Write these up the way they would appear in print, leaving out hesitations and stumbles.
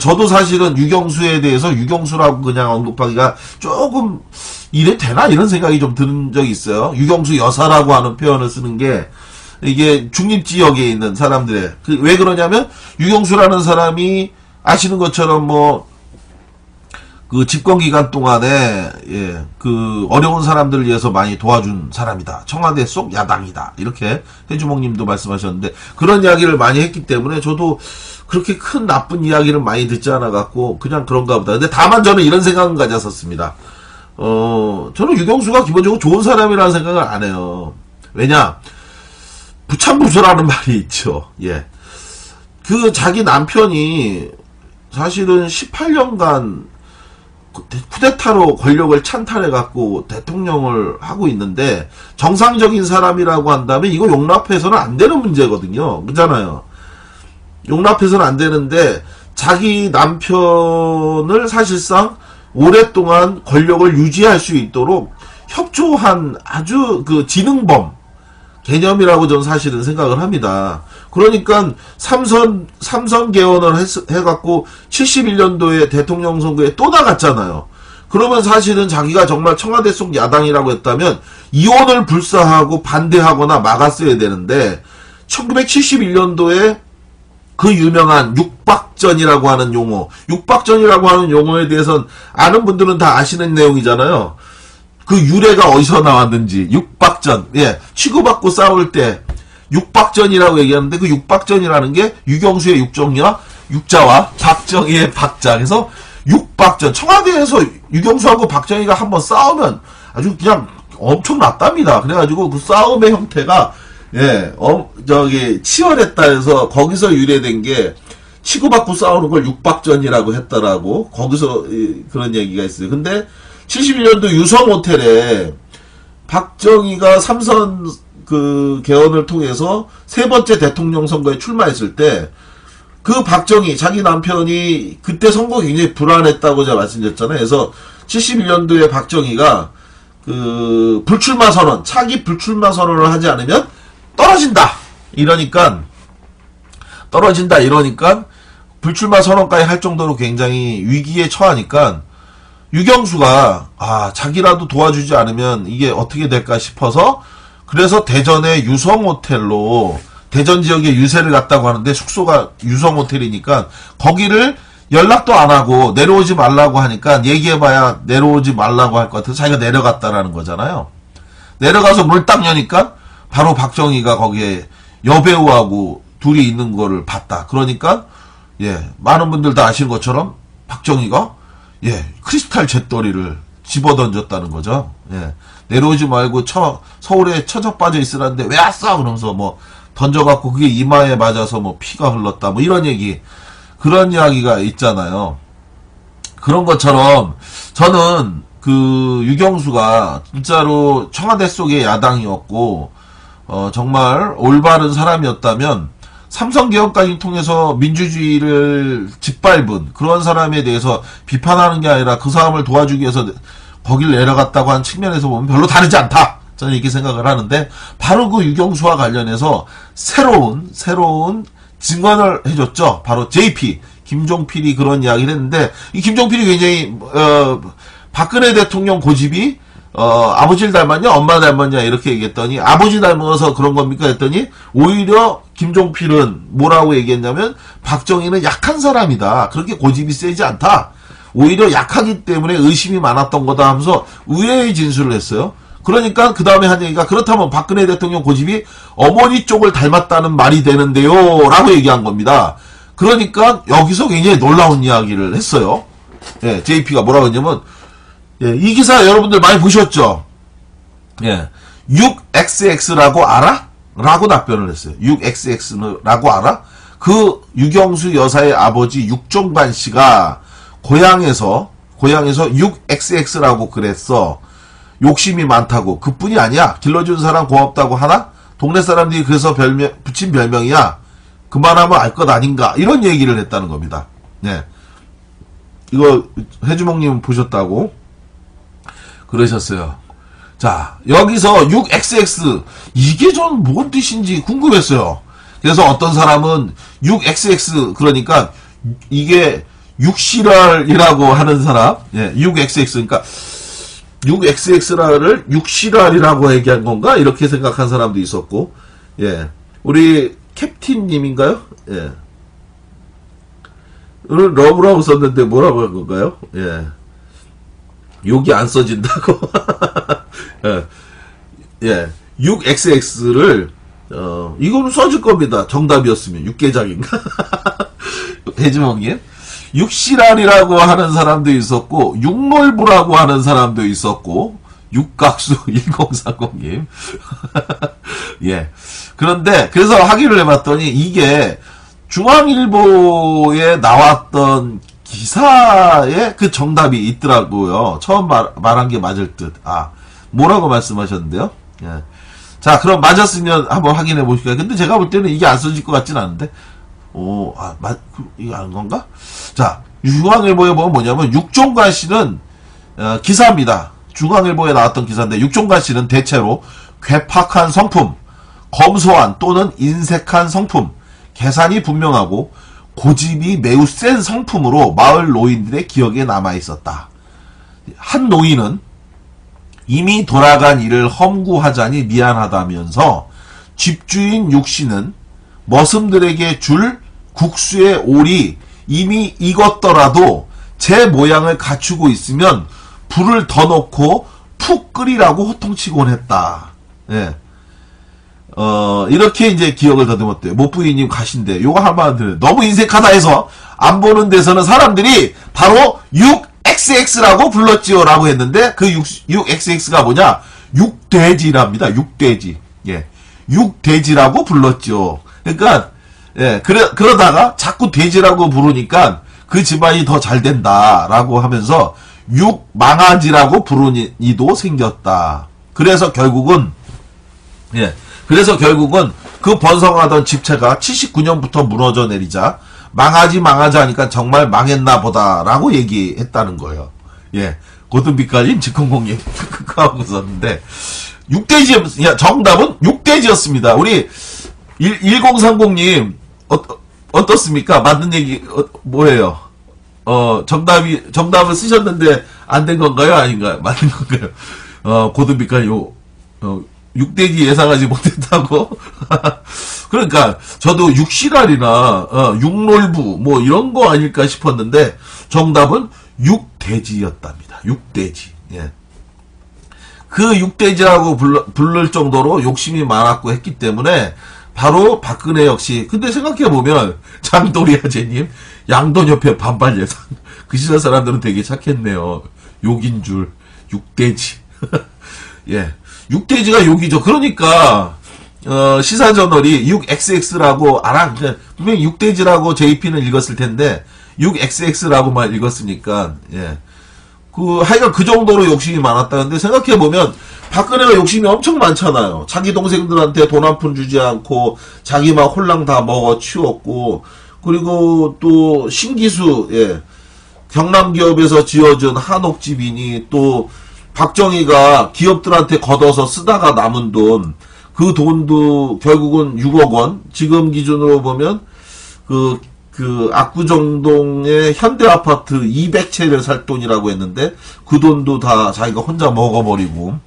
저도 사실은 유경수에 대해서 유경수라고 그냥 언급하기가 조금 이래 되나 이런 생각이 좀 드는 적이 있어요. 유경수 여사라고 하는 표현을 쓰는 게 이게 중립지역에 있는 사람들의 왜 그러냐면 유경수라는 사람이 아시는 것처럼 뭐 그 집권 기간 동안에 그 어려운 사람들을 위해서 많이 도와준 사람이다. 청와대 속 야당이다. 이렇게 해주목님도 말씀하셨는데 그런 이야기를 많이 했기 때문에 저도 그렇게 큰 나쁜 이야기를 많이 듣지 않아 갖고 그냥 그런가 보다. 근데 다만 저는 이런 생각은 가졌었습니다. 저는 유경수가 기본적으로 좋은 사람이라는 생각을 안 해요. 왜냐? 부참부조라는 말이 있죠. 예. 그 자기 남편이 사실은 18년간 쿠데타로 권력을 찬탈해갖고 대통령을 하고 있는데 정상적인 사람이라고 한다면 이거 용납해서는 안 되는 문제거든요. 그렇잖아요. 용납해서는 안 되는데 자기 남편을 사실상 오랫동안 권력을 유지할 수 있도록 협조한 아주 그 지능범 개념이라고 저는 사실은 생각을 합니다. 그러니까 삼선 개헌을 해갖고 71년도에 대통령 선거에 또 나갔잖아요. 그러면 사실은 자기가 정말 청와대 속 야당이라고 했다면 이혼을 불사하고 반대하거나 막았어야 되는데 1971년도에 그 유명한 육박전이라고 하는 용어, 육박전이라고 하는 용어에 대해서는 아는 분들은 다 아시는 내용이잖아요. 그 유래가 어디서 나왔는지 육박전, 예, 치고받고 싸울 때 육박전이라고 얘기하는데 그 육박전이라는 게 유경수의 육정이와 육자와 박정희의 박자. 그래서 육박전. 청와대에서 유경수하고 박정희가 한번 싸우면 아주 그냥 엄청났답니다. 그래가지고 그 싸움의 형태가 치열했다 해서 거기서 유래된 게 치고받고 싸우는 걸 육박전이라고 했더라고. 거기서 그런 얘기가 있어요. 근데 71년도 유성호텔에 박정희가 삼선 그 개헌을 통해서 세 번째 대통령 선거에 출마했을 때 그 박정희 자기 남편이 그때 선거 굉장히 불안했다고 제가 말씀드렸잖아요. 그래서 71년도에 박정희가 그 불출마 선언, 차기 불출마 선언을 하지 않으면 떨어진다 이러니까 불출마 선언까지 할 정도로 굉장히 위기에 처하니까 유경수가 자기라도 도와주지 않으면 이게 어떻게 될까 싶어서 그래서 대전의 유성호텔로 대전 지역에 유세를 갔다고 하는데 숙소가 유성호텔이니까 거기를 연락도 안 하고 내려오지 말라고 하니까 얘기해봐야 내려오지 말라고 할 것 같아서 자기가 내려갔다라는 거잖아요. 내려가서 물 딱 여니까 바로 박정희가 거기에 여배우하고 둘이 있는 거를 봤다. 그러니까 많은 분들 다 아시는 것처럼 박정희가 크리스탈 잿더리를 집어던졌다는 거죠. 내려오지 말고 서울에 처져 빠져 있으라는데 왜 왔어? 그러면서 뭐 던져갖고 그게 이마에 맞아서 뭐 피가 흘렀다. 뭐 이런 얘기, 그런 이야기가 있잖아요. 그런 것처럼 저는 그 유경수가 진짜로 청와대 속의 야당이었고 정말 올바른 사람이었다면 삼성개헌까지 통해서 민주주의를 짓밟은 그런 사람에 대해서 비판하는 게 아니라 그 사람을 도와주기 위해서 거길 내려갔다고 한 측면에서 보면 별로 다르지 않다. 저는 이렇게 생각을 하는데 바로 그 유경수와 관련해서 새로운 증언을 해줬죠. 바로 JP 김종필이 그런 이야기를 했는데 이 김종필이 굉장히 박근혜 대통령 고집이 아버지를 닮았냐 엄마 닮았냐 이렇게 얘기했더니 아버지 닮아서 그런 겁니까 했더니 오히려 김종필은 뭐라고 얘기했냐면 박정희는 약한 사람이다. 그렇게 고집이 세지 않다. 오히려 약하기 때문에 의심이 많았던 거다 하면서 의외의 진술을 했어요. 그러니까 그 다음에 한 얘기가 그렇다면 박근혜 대통령 고집이 어머니 쪽을 닮았다는 말이 되는데요 라고 얘기한 겁니다. 그러니까 여기서 굉장히 놀라운 이야기를 했어요. JP가 뭐라고 했냐면 이 기사 여러분들 많이 보셨죠? 6XX라고 알아? 라고 답변을 했어요. 6XX라고 알아? 그 유경수 여사의 아버지 육종관 씨가 고향에서 6XX라고 그랬어. 욕심이 많다고. 그뿐이 아니야. 길러준 사람 고맙다고 하나? 동네 사람들이 그래서 붙인 별명이야. 그만하면 알 것 아닌가. 이런 얘기를 했다는 겁니다. 이거 해주먹님 보셨다고 그러셨어요. 자, 여기서 6XX 이게 전 뭔 뜻인지 궁금했어요. 그래서 어떤 사람은 6XX 그러니까 이게 육실알이라고 하는 사람, 예, 6XX, 그러니까 6XX를 육실알이라고 얘기한 건가? 이렇게 생각한 사람도 있었고, 예, 우리 캡틴님인가요? 예, 오늘 러브라고 썼는데 뭐라고 한 건가요? 예, 욕이 안 써진다고. 예, 예, 6XX를 이거는 써질 겁니다. 정답이었으면 육개장인가? 대지몽님. 육실알이라고 하는 사람도 있었고, 육놀부라고 하는 사람도 있었고, 육각수 1030님. 예. 그런데, 그래서 확인을 해봤더니, 이게 중앙일보에 나왔던 기사에 그 정답이 있더라고요. 처음 말한 게 맞을 듯. 아, 뭐라고 말씀하셨는데요? 예. 자, 그럼 맞았으면 한번 확인해 보실까요? 근데 제가 볼 때는 이게 안 써질 것 같진 않은데. 오, 이거 아는 건가? 자, 중앙일보에 보면 뭐냐면, 육종관 씨는, 기사입니다. 중앙일보에 나왔던 기사인데, 육종관 씨는 대체로 괴팍한 성품, 검소한 또는 인색한 성품, 계산이 분명하고, 고집이 매우 센 성품으로 마을 노인들의 기억에 남아 있었다. 한 노인은 이미 돌아간 일을 험구하자니 미안하다면서, 집주인 육씨는 머슴들에게 줄 국수의 올이 이미 익었더라도 제 모양을 갖추고 있으면 불을 더 넣고 푹 끓이라고 호통치곤 했다. 예. 이렇게 이제 기억을 더듬었대요. 못부이님 가신데, 요거 한마디로 너무 인색하다 해서 안 보는 데서는 사람들이 바로 6XX라고 불렀지요. 라고 했는데, 그 6XX가 뭐냐? 육돼지랍니다. 육돼지. 예. 육돼지라고 불렀죠. 그러니까, 예, 그러다가 자꾸 돼지라고 부르니까 그 집안이 더 잘 된다라고 하면서 육망아지라고 부르는 이도 생겼다. 그래서 결국은 그 번성하던 집체가 79년부터 무너져 내리자 망아지 하니까 정말 망했나 보다라고 얘기했다는 거예요. 예, 고등비까지 직공공님 하고 있었는데, 정답은 육돼지였습니다. 우리 1030님, 어떻습니까? 맞는 얘기, 뭐예요? 정답을 쓰셨는데, 안 된 건가요? 아닌가요? 맞는 건가요? 고등비까지 육돼지 예상하지 못했다고? 그러니까, 저도 육실알이나, 육놀부, 뭐, 이런 거 아닐까 싶었는데, 정답은 육돼지였답니다. 육돼지. 예. 그 육돼지라고 부를 정도로 욕심이 많았고 했기 때문에, 바로 박근혜 역시. 근데 생각해보면 장도리 아재님 양돈 옆에 반발 예상. 그 시절 사람들은 되게 착했네요. 욕인 줄. 육돼지. 예, 육돼지가 욕이죠. 그러니까 시사저널이 6XX라고 분명히 육돼지라고 JP는 읽었을 텐데 6XX라고만 읽었으니까, 예, 하여간 그 정도로 욕심이 많았다는데, 생각해보면 박근혜가 욕심이 엄청 많잖아요. 자기 동생들한테 돈 한 푼 주지 않고 자기 막 홀랑 다 먹어 치웠고, 그리고 또 신기수, 예, 경남 기업에서 지어준 한옥집이니, 또 박정희가 기업들한테 걷어서 쓰다가 남은 돈, 그 돈도 결국은 6억 원, 지금 기준으로 보면 압구정동의 현대아파트 200채를 살 돈이라고 했는데, 그 돈도 다 자기가 혼자 먹어버리고,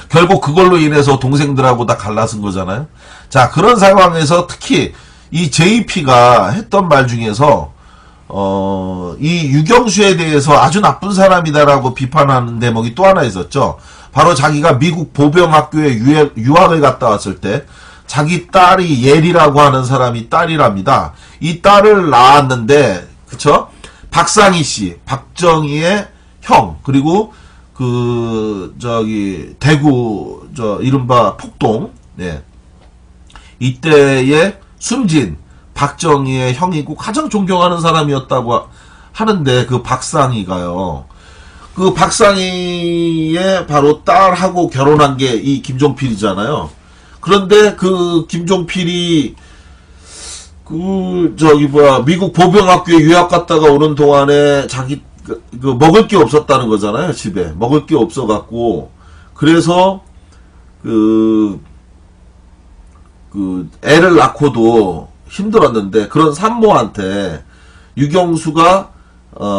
결국 그걸로 인해서 동생들하고 다 갈라쓴 거잖아요. 자, 그런 상황에서 특히 이 JP가 했던 말 중에서 이 유경수에 대해서 아주 나쁜 사람이다라고 비판하는 대목이 또 하나 있었죠. 바로 자기가 미국 보병학교에 유학을 갔다 왔을 때 자기 딸이 예리라고 하는 사람이 딸이랍니다. 이 딸을 낳았는데, 그쵸? 박상희 씨, 박정희의 형, 그리고 대구, 이른바 폭동, 네. 이때에 숨진 박정희의 형이고 가장 존경하는 사람이었다고 하는데, 그 박상희가요. 그 박상희의 바로 딸하고 결혼한 게 이 김종필이잖아요. 그런데 그 김종필이 미국 보병학교에 유학 갔다가 오는 동안에 자기 먹을 게 없었다는 거잖아요. 집에 먹을 게 없어갖고, 그래서 애를 낳고도 힘들었는데, 그런 산모한테 유경수가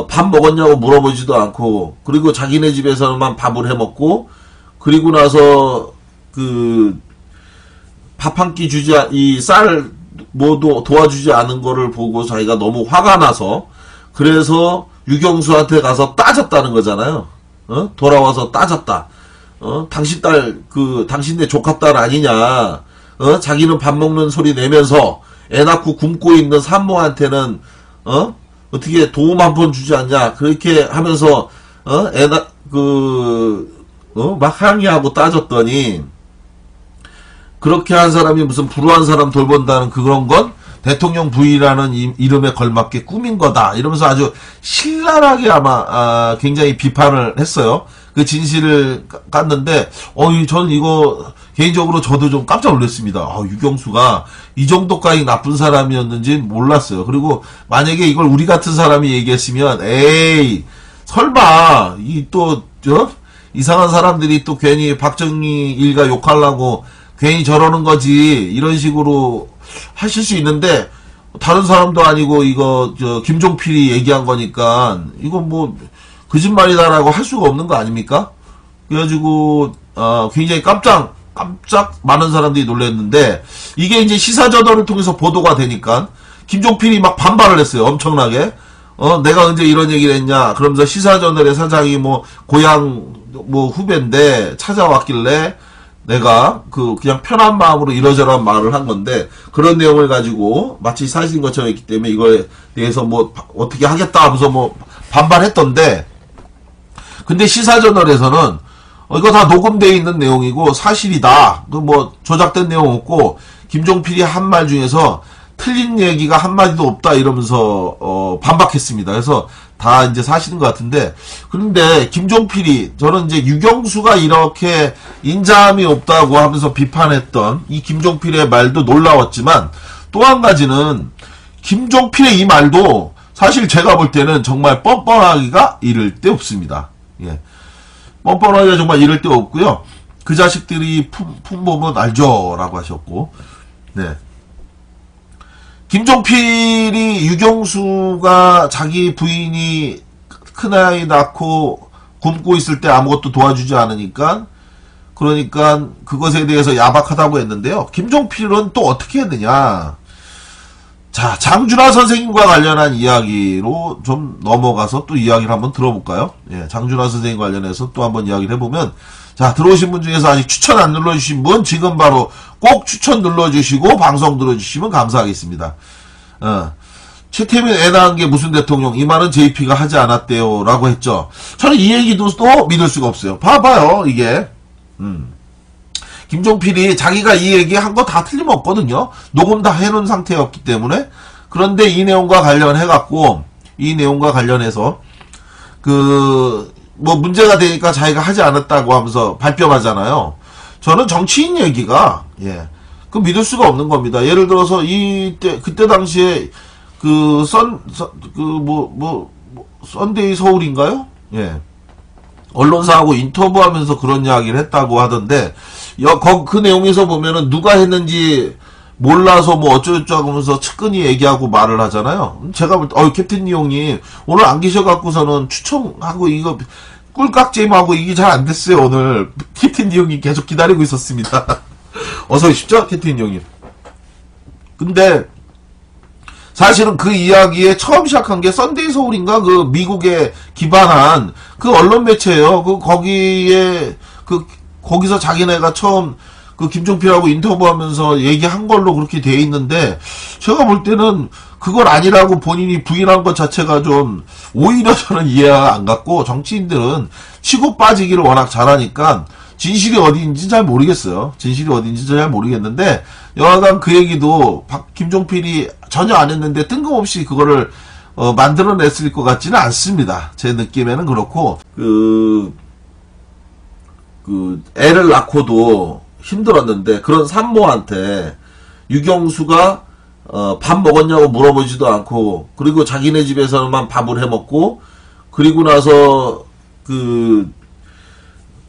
밥 먹었냐고 물어보지도 않고, 그리고 자기네 집에서만 밥을 해 먹고, 그리고 나서 밥 한 끼 주지, 이 쌀 뭐도 도와주지 않은 거를 보고 자기가 너무 화가 나서, 그래서 유경수한테 가서 따졌다는 거잖아요. 돌아와서 따졌다. 당신네 조카딸 아니냐. 자기는 밥 먹는 소리 내면서 애 낳고 굶고 있는 산모한테는, 어떻게 도움 한 번 주지 않냐. 그렇게 하면서, 막 항의하고 따졌더니, 그렇게 한 사람이 무슨 불우한 사람 돌본다는 그런 건 대통령 부인이라는 이름에 걸맞게 꾸민 거다. 이러면서 아주 신랄하게 아마, 굉장히 비판을 했어요. 그 진실을 깠는데, 저는 이거, 개인적으로 저도 좀 깜짝 놀랐습니다. 유경수가 이 정도까지 나쁜 사람이었는지 몰랐어요. 그리고 만약에 이걸 우리 같은 사람이 얘기했으면, 에이, 설마, 이상한 사람들이 또 괜히 박정희 일가 욕하려고 괜히 저러는 거지, 이런 식으로 하실 수 있는데, 다른 사람도 아니고, 김종필이 얘기한 거니까, 이거 뭐, 거짓말이다라고 할 수가 없는 거 아닙니까? 그래가지고, 굉장히 깜짝 많은 사람들이 놀랐는데, 이게 이제 시사저널을 통해서 보도가 되니까, 김종필이 막 반발을 했어요. 엄청나게. 내가 언제 이런 얘기를 했냐. 그러면서 시사저널의 사장이 고향, 후배인데, 찾아왔길래, 내가 그냥 편한 마음으로 이러저러한 말을 한 건데, 그런 내용을 가지고 마치 사실인 것처럼 했기 때문에 이거에 대해서 어떻게 하겠다 하면서 반발했던데, 근데 시사저널에서는 이거 다 녹음되어 있는 내용이고 사실이다. 조작된 내용 없고, 김종필이 한 말 중에서 틀린 얘기가 한마디도 없다 이러면서 반박했습니다. 그래서 다 이제 사실인 것 같은데, 그런데 김종필이, 저는 이제 유경수가 이렇게 인자함이 없다고 하면서 비판했던 이 김종필의 말도 놀라웠지만, 또 한 가지는 김종필의 이 말도 사실 제가 볼 때는 정말 뻔뻔하기가 이를 데 없습니다. 예. 뻔뻔하기가 정말 이를 데 없고요. 그 자식들이 품보면 알죠 라고 하셨고, 네. 김종필이 유경수가 자기 부인이 큰아이 낳고 굶고 있을 때 아무것도 도와주지 않으니까, 그러니까 그것에 대해서 야박하다고 했는데요. 김종필은 또 어떻게 했느냐. 자, 장준하 선생님과 관련한 이야기로 좀 넘어가서 또 이야기를 한번 들어볼까요? 예, 장준하 선생님 관련해서 또 한번 이야기를 해보면, 자, 들어오신 분 중에서 아직 추천 안 눌러주신 분 지금 바로 꼭 추천 눌러주시고 방송 들어주시면 감사하겠습니다. 최태민 애 낳은 게 무슨 대통령, 이 말은 JP가 하지 않았대요 라고 했죠. 저는 이 얘기도 또 믿을 수가 없어요. 봐봐요, 이게. 김종필이 자기가 이 얘기 한 거 다 틀림없거든요. 녹음 다 해놓은 상태였기 때문에. 그런데 이 내용과 관련해갖고, 이 내용과 관련해서, 문제가 되니까 자기가 하지 않았다고 하면서 발뺌하잖아요. 저는 정치인 얘기가, 그 믿을 수가 없는 겁니다. 예를 들어서, 그때 당시에, 썬데이 서울인가요? 예. 언론사하고 인터뷰하면서 그런 이야기를 했다고 하던데, 그 내용에서 보면은 누가 했는지 몰라서 어쩌고저쩌고 하면서 측근히 얘기하고 말을 하잖아요. 제가 볼 때, 캡틴 형님, 오늘 안 계셔갖고서는 추첨하고 이거, 꿀깍잼하고 이게 잘 안 됐어요, 오늘. 캡틴 형님 계속 기다리고 있었습니다. 어서 오십시오, 캡틴 형님. 근데, 사실은 그 이야기에 처음 시작한 게 썬데이 서울인가? 미국에 기반한 그 언론 매체예요. 거기서 자기네가 처음 김종필하고 인터뷰하면서 얘기한 걸로 그렇게 돼 있는데, 제가 볼 때는 그걸 아니라고 본인이 부인한 것 자체가 좀 오히려 저는 이해가 안 갔고, 정치인들은 치고 빠지기를 워낙 잘하니까 진실이 어디인지 잘 모르겠어요. 진실이 어디인지 잘 모르겠는데, 여하간 그 얘기도 김종필이 전혀 안 했는데 뜬금없이 그거를 만들어냈을 것 같지는 않습니다. 제 느낌에는 그렇고, 애를 낳고도 힘들었는데, 그런 산모한테 유경수가 밥 먹었냐고 물어보지도 않고, 그리고 자기네 집에서만 밥을 해 먹고, 그리고 나서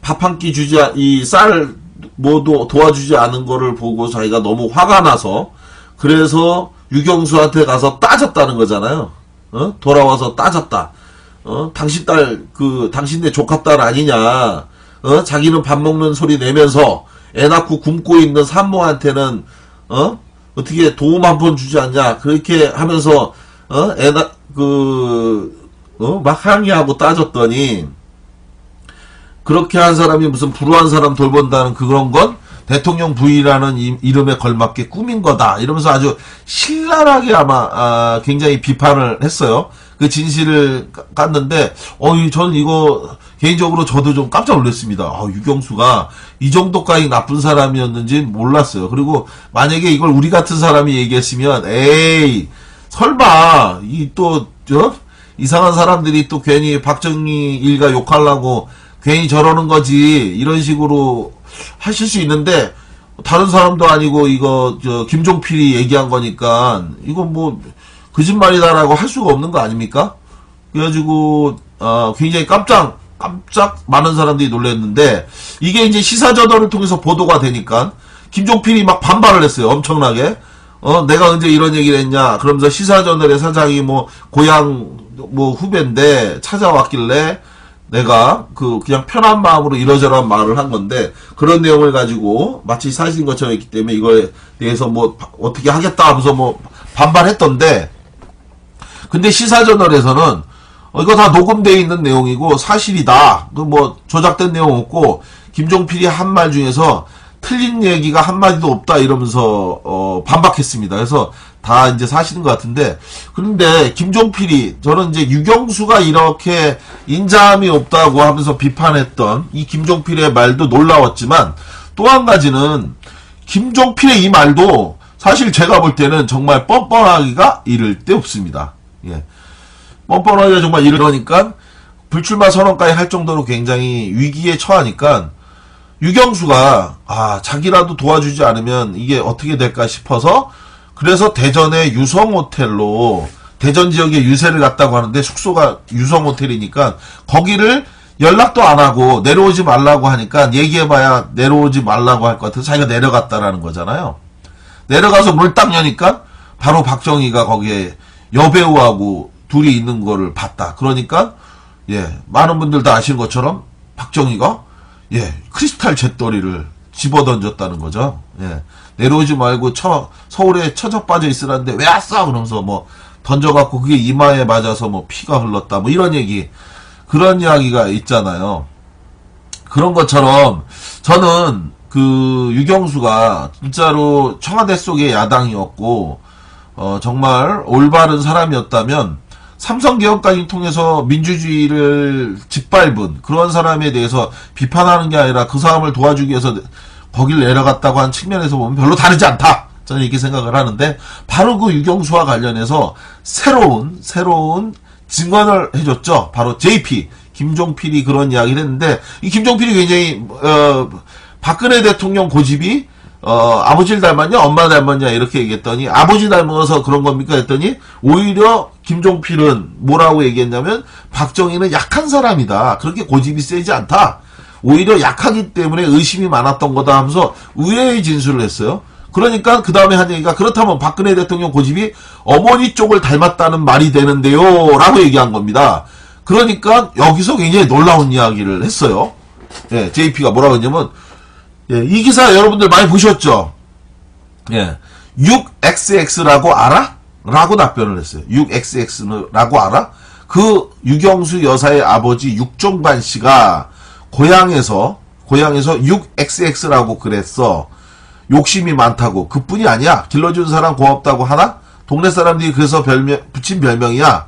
밥 한 끼 이 쌀 뭐도 도와주지 않은 거를 보고 자기가 너무 화가 나서, 그래서 유경수한테 가서 따졌다는 거잖아요. 돌아와서 따졌다. 당신 딸, 당신네 조카 딸 아니냐. 자기는 밥 먹는 소리 내면서 애 낳고 굶고 있는 산모한테는, 어떻게 도움 한 번 주지 않냐. 그렇게 하면서, 막 항의하고 따졌더니, 그렇게 한 사람이 무슨 불우한 사람 돌본다는 그런 건 대통령 부인이라는 이름에 걸맞게 꾸민 거다. 이러면서 아주 신랄하게 아마 굉장히 비판을 했어요. 그 진실을 깠는데 저는 이거 개인적으로 저도 좀 깜짝 놀랐습니다. 유경수가 이 정도까지 나쁜 사람이었는지 몰랐어요. 그리고 만약에 이걸 우리 같은 사람이 얘기했으면 에이 설마 이상한 사람들이 또 괜히 박정희 일가 욕하려고 괜히 저러는 거지 이런 식으로 하실 수 있는데 다른 사람도 아니고 이거 김종필이 얘기한 거니까 이거 뭐 거짓말이다라고 할 수가 없는 거 아닙니까? 그래가지고 굉장히 깜짝 많은 사람들이 놀랐는데 이게 이제 시사저널을 통해서 보도가 되니까 김종필이 막 반발을 했어요. 엄청나게. 내가 언제 이런 얘기를 했냐. 그러면서 시사저널의 사장이 뭐 고향 뭐 후배인데 찾아왔길래 내가 그냥 편한 마음으로 이러저러한 말을 한 건데 그런 내용을 가지고 마치 사실인 것처럼 했기 때문에 이거에 대해서 뭐 어떻게 하겠다 하면서 뭐 반발했던데 근데 시사저널에서는 이거 다 녹음되어 있는 내용이고 사실이다. 뭐 조작된 내용 없고 김종필이 한 말 중에서 틀린 얘기가 한마디도 없다 이러면서 반박했습니다. 그래서 다 이제 사실인 것 같은데 그런데 김종필이 저는 이제 유경수가 이렇게 인자함이 없다고 하면서 비판했던 이 김종필의 말도 놀라웠지만 또 한 가지는 김종필의 이 말도 사실 제가 볼 때는 정말 뻔뻔하기가 이를 데 없습니다. 예. 뻔뻔하기가 정말 이러니까 불출마 선언까지 할 정도로 굉장히 위기에 처하니까 유경수가 자기라도 도와주지 않으면 이게 어떻게 될까 싶어서 그래서 대전의 유성호텔로 대전 지역에 유세를 갔다고 하는데 숙소가 유성호텔이니까 거기를 연락도 안 하고 내려오지 말라고 하니까 얘기해봐야 내려오지 말라고 할 것 같아서 자기가 내려갔다라는 거잖아요. 내려가서 문을 딱 여니까 바로 박정희가 거기에 여배우하고 둘이 있는 거를 봤다. 그러니까 많은 분들 다 아시는 것처럼 박정희가 크리스탈 잿더리를 집어던졌다는 거죠. 내려오지 말고 서울에 처져 빠져 있으라는데 왜 왔어? 그러면서 뭐 던져갖고 그게 이마에 맞아서 뭐 피가 흘렀다. 뭐 이런 그런 이야기가 있잖아요. 그런 것처럼 저는 유경수가 진짜로 청와대 속의 야당이었고, 정말 올바른 사람이었다면 삼성개혁까지 통해서 민주주의를 짓밟은 그런 사람에 대해서 비판하는 게 아니라 그 사람을 도와주기 위해서 거길 내려갔다고 한 측면에서 보면 별로 다르지 않다. 저는 이렇게 생각을 하는데 바로 그 유경수와 관련해서 새로운 증언을 해줬죠. 바로 JP 김종필이 그런 이야기를 했는데 이 김종필이 굉장히 박근혜 대통령 고집이 아버지를 닮았냐 엄마 닮았냐 이렇게 얘기했더니 아버지 닮아서 그런 겁니까 했더니 오히려 김종필은 뭐라고 얘기했냐면 박정희는 약한 사람이다. 그렇게 고집이 세지 않다. 오히려 약하기 때문에 의심이 많았던 거다 하면서 의외의 진술을 했어요. 그러니까 그 다음에 한 얘기가 그렇다면 박근혜 대통령 고집이 어머니 쪽을 닮았다는 말이 되는데요 라고 얘기한 겁니다. 그러니까 여기서 굉장히 놀라운 이야기를 했어요. JP가 뭐라고 했냐면 이 기사 여러분들 많이 보셨죠? 6XX라고 알아? 라고 답변을 했어요. 6XX라고 알아? 그 유경수 여사의 아버지 육종반 씨가 고향에서 6XX라고 그랬어. 욕심이 많다고. 그뿐이 아니야. 길러준 사람 고맙다고 하나? 동네 사람들이 그래서 붙인 별명이야.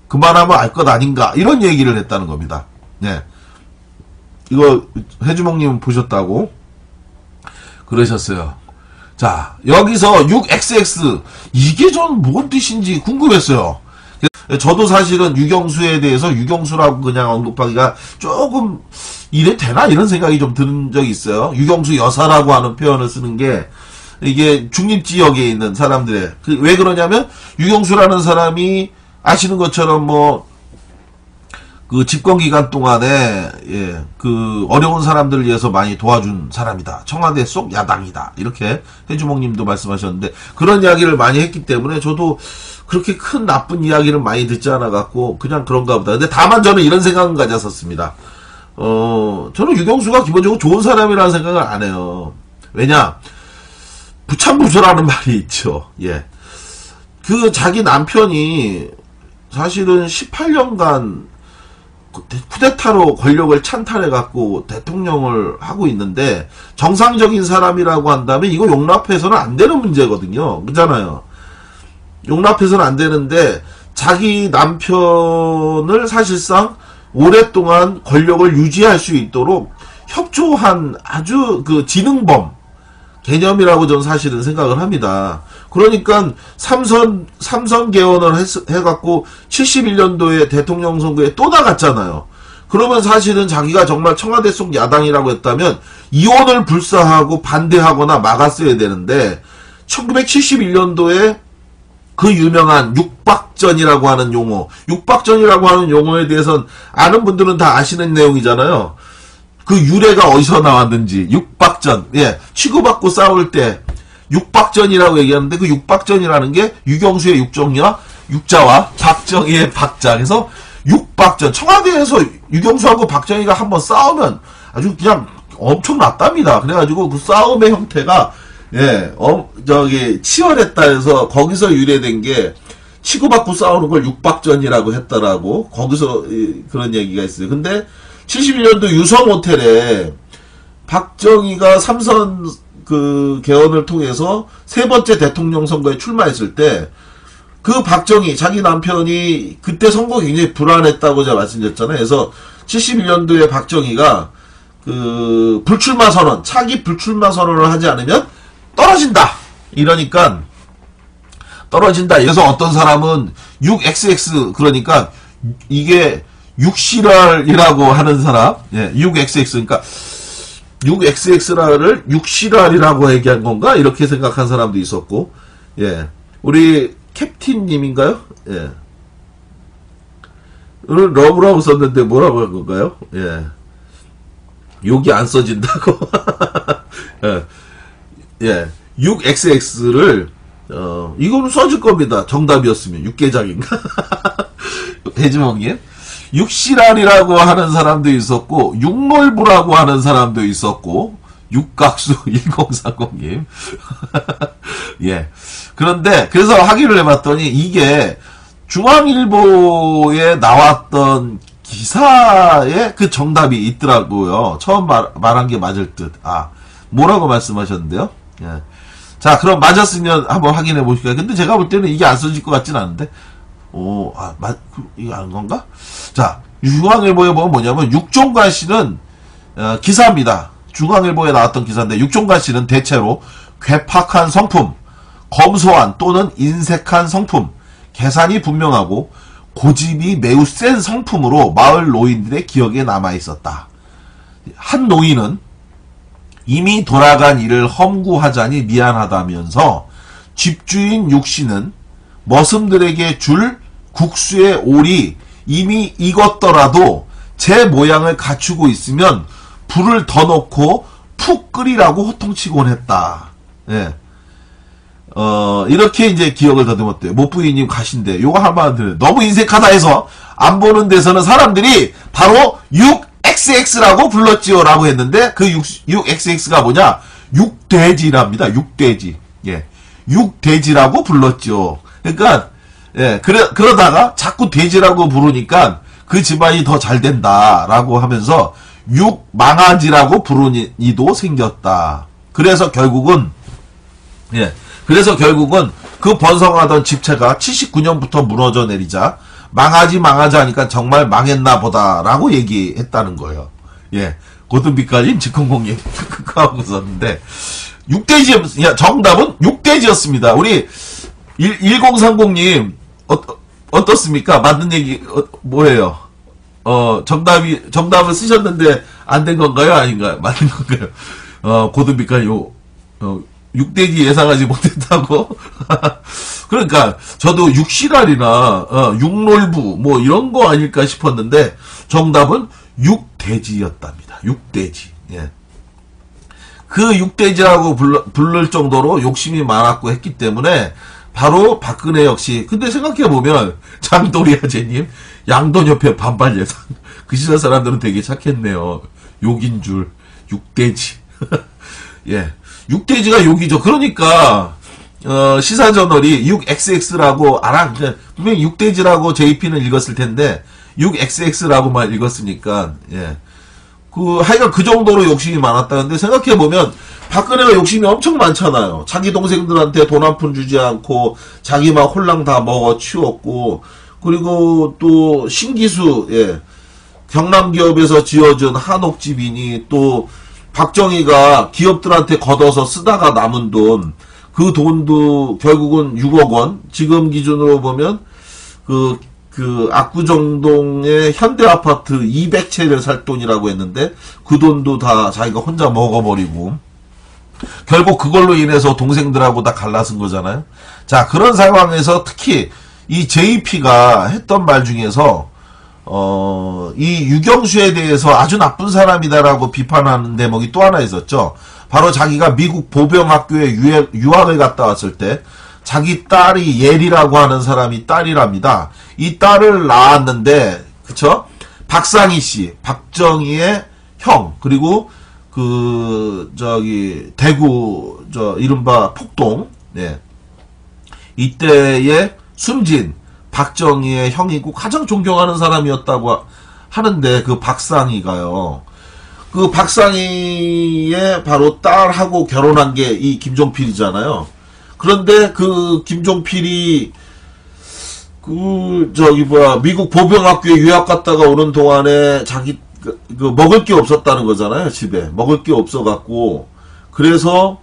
그만하면 알 것 아닌가. 이런 얘기를 했다는 겁니다. 이거 해주몽님 보셨다고 그러셨어요. 자, 여기서 6XX 이게 전 뭔 뜻인지 궁금했어요. 저도 사실은 유경수에 대해서 유경수라고 그냥 언급하기가 조금 이래 되나 이런 생각이 좀 드는 적이 있어요. 유경수 여사라고 하는 표현을 쓰는 게 이게 중립지역에 있는 사람들의 왜 그러냐면 유경수라는 사람이 아시는 것처럼 뭐 그 집권 기간 동안에 그 어려운 사람들을 위해서 많이 도와준 사람이다. 청와대 속 야당이다. 이렇게 해주몽님도 말씀하셨는데 그런 이야기를 많이 했기 때문에 저도 그렇게 큰 나쁜 이야기를 많이 듣지 않아갖고 그냥 그런가 보다. 근데 다만 저는 이런 생각은 가졌었습니다. 저는 유경수가 기본적으로 좋은 사람이라는 생각을 안 해요. 왜냐, 부창부수라는 말이 있죠. 예. 그 자기 남편이 사실은 18년간 쿠데타로 권력을 찬탈해갖고 대통령을 하고 있는데, 정상적인 사람이라고 한다면 이거 용납해서는 안 되는 문제거든요. 그렇잖아요. 용납해서는 안 되는데, 자기 남편을 사실상 오랫동안 권력을 유지할 수 있도록 협조한 아주 그 지능범 개념이라고 저는 사실은 생각을 합니다. 그러니까 삼선 개헌을 해갖고 71년도에 대통령 선거에 또 나갔잖아요. 그러면 사실은 자기가 정말 청와대 속 야당이라고 했다면 이혼을 불사하고 반대하거나 막았어야 되는데, 1971년도에 그 유명한 육박전이라고 하는 용어, 육박전이라고 하는 용어에 대해서는 아는 분들은 다 아시는 내용이잖아요. 그 유래가 어디서 나왔는지. 육박전, 예, 치고받고 싸울 때 육박전이라고 얘기하는데, 그 육박전이라는 게 유경수의 육자와 박정희의 박자. 그래서 육박전. 청와대에서 유경수하고 박정희가 한번 싸우면 아주 그냥 엄청났답니다. 그래가지고 그 싸움의 형태가, 예, 치열했다 해서 거기서 유래된 게, 치고받고 싸우는 걸 육박전이라고 했더라고. 거기서 그런 얘기가 있어요. 근데 71년도 유성호텔에 박정희가 삼선 그 개헌을 통해서 세 번째 대통령 선거에 출마했을 때, 그 박정희, 자기 남편이 그때 선거 굉장히 불안했다고 제가 말씀드렸잖아요. 그래서 71년도에 박정희가 그 불출마 선언, 차기 불출마 선언을 하지 않으면 떨어진다. 이러니까 떨어진다. 그래서 어떤 사람은 6XX, 그러니까 이게 6실알이라고 하는 사람, 예, 6XX, 그러니까 6XX를 6실알이라고 얘기한 건가? 이렇게 생각한 사람도 있었고, 예, 우리 캡틴님인가요? 예, 오늘 러브라고 썼는데 뭐라고 한 건가요? 예, 욕이 안 써진다고. 예, 예, 6XX를 이거는 써질 겁니다. 정답이었으면. 육개장인가? 대지몽님. 육실알이라고 하는 사람도 있었고, 육놀부라고 하는 사람도 있었고, 육각수 1030님. 예. 그런데, 그래서 확인을 해봤더니, 이게 중앙일보에 나왔던 기사에 그 정답이 있더라고요. 처음 말한 게 맞을 듯. 아, 뭐라고 말씀하셨는데요? 예. 자, 그럼 맞았으면 한번 확인해 보실까요? 근데 제가 볼 때는 이게 안 써질 것 같진 않은데. 이게 안 건가? 자, 중앙일보에 보면 뭐냐면, 육종관 씨는, 기사입니다. 중앙일보에 나왔던 기사인데, 육종관 씨는 대체로 괴팍한 성품, 검소한 또는 인색한 성품, 계산이 분명하고, 고집이 매우 센 성품으로 마을 노인들의 기억에 남아 있었다. 한 노인은 이미 돌아간 일을 험구하자니 미안하다면서, 집주인 육씨는 머슴들에게 줄 국수의 올이 이미 익었더라도 제 모양을 갖추고 있으면 불을 더 넣고 푹 끓이라고 호통치곤 했다. 예. 이렇게 이제 기억을 더듬었대요. 못부이님 가신데, 요거 한번 들어요. 너무 인색하다 해서 안 보는 데서는 사람들이 바로 6XX라고 불렀지요. 라고 했는데, 그 6XX가 뭐냐? 육돼지랍니다. 육돼지. 예. 육돼지라고 불렀죠. 그러니까, 예, 그러다가 자꾸 돼지라고 부르니까 그 집안이 더 잘 된다라고 하면서 육망아지라고 부르는 이도 생겼다. 그래서 결국은 그 번성하던 집체가 79년부터 무너져 내리자 망하지 하니까 정말 망했나 보다라고 얘기했다는 거예요. 예. 고든빛깔님, 직공공님, 하고 있었는데, 정답은 육돼지였습니다. 우리 1030님, 어떻습니까? 맞는 얘기, 뭐예요? 정답을 쓰셨는데, 안 된 건가요? 아닌가요? 맞는 건가요? 고든빛깔님, 육돼지 예상하지 못했다고? 그러니까, 저도 육실알이나, 육놀부, 뭐, 이런 거 아닐까 싶었는데, 정답은 육돼지였답니다. 육돼지. 예. 그 육돼지라고 부를 정도로 욕심이 많았고 했기 때문에, 바로 박근혜 역시. 근데 생각해보면, 장도리아제님, 양돈 협회 반발 예산. 그 시절 사람들은 되게 착했네요. 욕인 줄, 육돼지. 예. 육돼지가 욕이죠. 그러니까, 시사저널이 6XX라고, 분명히 육돼지라고 JP는 읽었을 텐데, 6XX라고만 읽었으니까, 예. 하여간 그 정도로 욕심이 많았다는데, 생각해보면, 박근혜가 욕심이 엄청 많잖아요. 자기 동생들한테 돈 한 푼 주지 않고, 자기만 홀랑 다 먹어 치웠고, 그리고 또, 신기수, 예. 경남 기업에서 지어준 한옥집이니, 또, 박정희가 기업들한테 걷어서 쓰다가 남은 돈, 그 돈도 결국은 6억 원, 지금 기준으로 보면, 압구정동의 현대아파트 200채를 살 돈이라고 했는데, 그 돈도 다 자기가 혼자 먹어버리고, 결국 그걸로 인해서 동생들하고 다 갈라선 거잖아요. 자, 그런 상황에서 특히 이 JP가 했던 말 중에서 이 유경수에 대해서 아주 나쁜 사람이다라고 비판하는 대목이 또 하나 있었죠. 바로 자기가 미국 보병학교에 유학을 갔다 왔을 때 자기 딸이 예리라고 하는 사람이 딸이랍니다. 이 딸을 낳았는데, 그쵸? 박상희 씨, 박정희의 형, 그리고 대구, 이른바 폭동, 예. 이때에 숨진 박정희의 형이고 가장 존경하는 사람이었다고 하는데, 그 박상희가요. 그 박상희의 바로 딸하고 결혼한 게 이 김종필이잖아요. 그런데 그 김종필이 미국 보병학교에 유학 갔다가 오는 동안에 자기 먹을 게 없었다는 거잖아요. 집에 먹을 게 없어갖고, 그래서